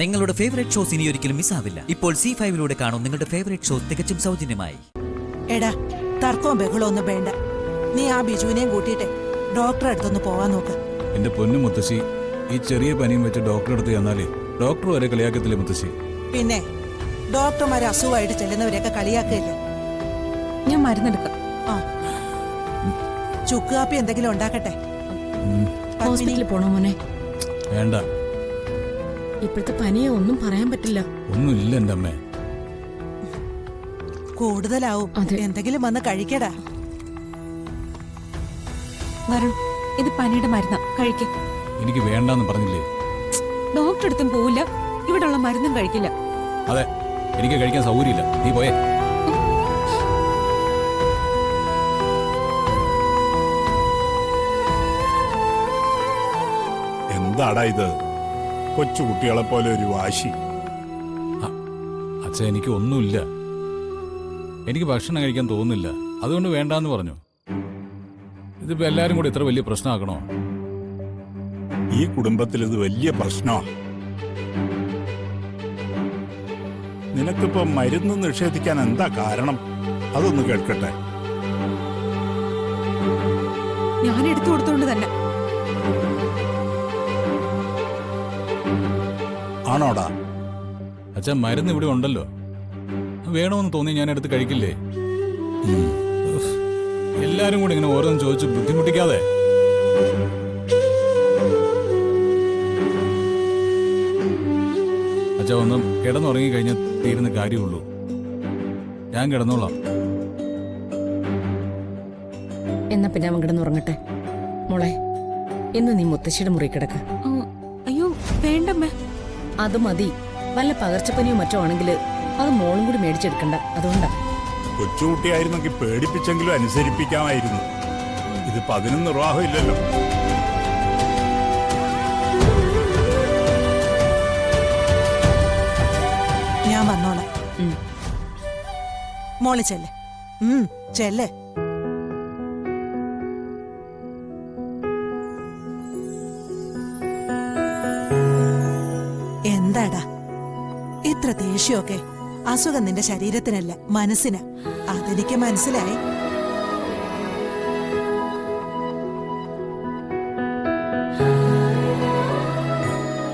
നിങ്ങളുടെ favourite shows ഇനി ഒരിക്കലും മിസ്സാവില്ല. ഇപ്പോൾ C5 കാണും നിങ്ങളുടെ ഫേവറേറ്റ് ഷോസ് തികച്ചും സൗജന്യമായി. എടാ, തർക്കവും ബഹളവും ഒന്നും വേണ്ട. നീ ആ ബിജുവിനെയും കൂട്ടിയിട്ട് ഡോക്ടറെ അടുത്തൊന്ന് പോവാൻ നോക്ക്. എന്റെ പൊന്നു മുത്തശ്ശി, ഈ ചെറിയ പനിയും വെച്ച് ഡോക്ടറെ അടുത്ത് ചെന്നാലേ ഡോക്ടർ വരെ കളിയാക്കത്തില്ലേ മുത്തശ്ശി? പിന്നെ ഡോക്ടർമാരെ അസുഖമായിട്ട് ചെല്ലുന്നവരെയൊക്കെ കളിയാക്കില്ലേ? ഞാൻ മരുന്നെടുക്കാം. ആ, ചുക്ക് കാപ്പി എന്തെങ്കിലും ഉണ്ടാക്കട്ടെ. ഹോസ്പിറ്റലിൽ പോണോ മോനെ? വേണ്ട, ഇപ്പോഴത്തെ പനിയെ ഒന്നും പറയാൻ പറ്റില്ല. ഒന്നുമില്ല എന്റെ അമ്മേ. കൂടുതലാവും. അതെ. എന്തെങ്കിലും വന്ന് കഴിക്കടാ. വരുൺ, ഇത് പനിയുടെ മരുന്നാ, കഴിക്ക. എനിക്ക് വേണ്ടാന്ന് പറഞ്ഞില്ലേ? ഡോക്ടർ അടുത്തും പോവില്ല, ഇവിടെ ഉള്ള മരുന്നും കഴിക്കില്ല. അതെ, എനിക്ക് കഴിക്കാൻ സൗകര്യമില്ല. നീ പോയേ. എന്താടാ ഇത്? കൊച്ചുകുട്ടികളെ പോലെ ഒരു വാശി. അച്ഛാ, എനിക്ക് ഒന്നുമില്ല. എനിക്ക് ഭക്ഷണം കഴിക്കാൻ തോന്നുന്നില്ല, അതുകൊണ്ട് വേണ്ടാന്ന് പറഞ്ഞു. ഇതിപ്പോ എല്ലാരും കൂടി ഇത്ര വലിയ പ്രശ്നമാക്കണോ? ഈ കുടുംബത്തിൽ ഇത് വലിയ പ്രശ്നമാണ്. നിനക്കിപ്പോ മരുന്ന് നിഷേധിക്കാൻ എന്താ കാരണം? അതൊന്ന് കേൾക്കട്ടെ. ഞാൻ എടുത്തു കൊടുത്തോണ്ട് തന്നെ. ആണോടാ? അച്ഛാ, മരുന്ന് ഇവിടെ ഉണ്ടല്ലോ, വേണമെന്ന് തോന്നി ഞാൻ എടുത്ത് കഴിക്കില്ലേ? എല്ലാരും കൂടി ഇങ്ങനെ ഓരോന്ന് ചോദിച്ച് ബുദ്ധിമുട്ടിക്കാതെ. അച്ഛാ, ഒന്ന് കിടന്നുറങ്ങി കഴിഞ്ഞാൽ തീരുന്ന കാര്യമുള്ളൂ. ഞാൻ കിടന്നോളാം. എന്നാ പിന്നെ അവൻ കിടന്നുറങ്ങട്ടെ. മോളെ, ഇന്ന് നീ മുത്തശ്ശിയുടെ മുറി കിടക്ക്. അയ്യോ വേണ്ടമ്മേ. അത് മതി. വല്ല പകർച്ചപ്പനിയോ മറ്റോ ആണെങ്കിൽ അത് മോളും കൂടി മേടിച്ചെടുക്കണ്ട, അതുകൊണ്ടാ. കൊച്ചുകുട്ടിയായിരുന്നെങ്കിൽ പേടിപ്പിച്ചെങ്കിലും അനുസരിപ്പിക്കാമായിരുന്നു. ഇതിപ്പോ അതിനും നിർവാഹമില്ലല്ലോ. ഞാൻ വന്നോളാം. മോളി ചെല്ലേ. ചെല്ലേ. എന്താടാ ഇത്ര ദേഷ്യമൊക്കെ? അസുഖം നിന്റെ ശരീരത്തിനല്ല, മനസ്സിന്. അതെനിക്ക് മനസ്സിലായി.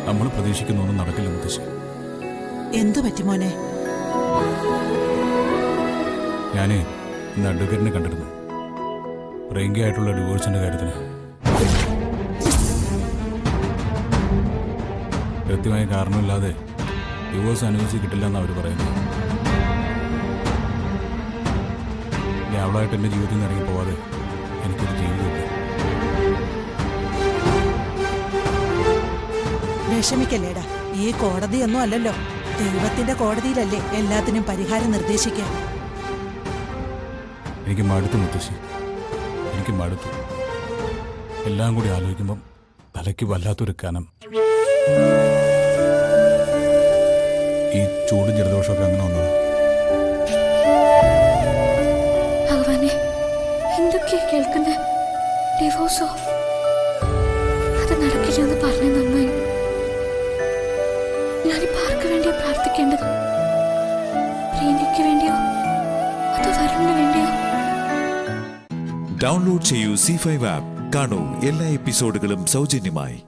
നമ്മൾ പ്രതീക്ഷിക്കുന്നൊന്നും നടക്കില്ല മുത്തശ്ശി. എന്തു പറ്റി മോനെ? ഞാനേ ഇന്ന് അഡ്വക്കേറ്റിനെ കണ്ടിരുന്നു, റെയിങ്കി ആയിട്ടുള്ള ഡിവോഴ്സിന്റെ കാര്യത്തിന്. കൃത്യമായ കാരണമില്ലാതെ ഡിവോഴ്സ് അനുവദിച്ച് കിട്ടില്ല എന്നാണ് അവർ പറയുന്നത്. ഇനി അവളായിട്ട് എൻ്റെ ജീവിതത്തിൽ നിന്ന് ഇറങ്ങി പോവാതെ എനിക്കൊരു ജീവിതമില്ല. വിഷമിക്കല്ലേടാ, ഈ കോടതിയൊന്നും അല്ലല്ലോ. ദൈവത്തിന്റെ കോടതിയിലല്ലേ എല്ലാത്തിനും പരിഹാരം നിർദ്ദേശിക്കാൻ. എനിക്ക് മടുത്തു മുത്തശ്ശി, എനിക്ക് മടുത്തു. എല്ലാം കൂടി ആലോചിക്കുമ്പം തലയ്ക്ക് വല്ലാത്തൊരു കനം. ഈ ചൂടും ജലദോഷമൊക്കെ അങ്ങനെ വന്നത്. ഭഗവാനെ, എന്തൊക്കെയാ കേൾക്കുന്നത്? ഡിവോഴ്സോ? അത് നടക്കില്ലെന്ന് പറഞ്ഞു നന്നായി. ഞാനിപ്പോ ആർക്ക് വേണ്ടിയോ പ്രാർത്ഥിക്കേണ്ടത്? പ്രിയനിക്ക് വേണ്ടിയോ അതോ വരുണിന് വേണ്ടിയോ? ഡൗൺലോഡ് ചെയ്യൂ C5 ആപ്പ്. കാണൂ എല്ലാ എപ്പിസോഡുകളും സൗജന്യമായി.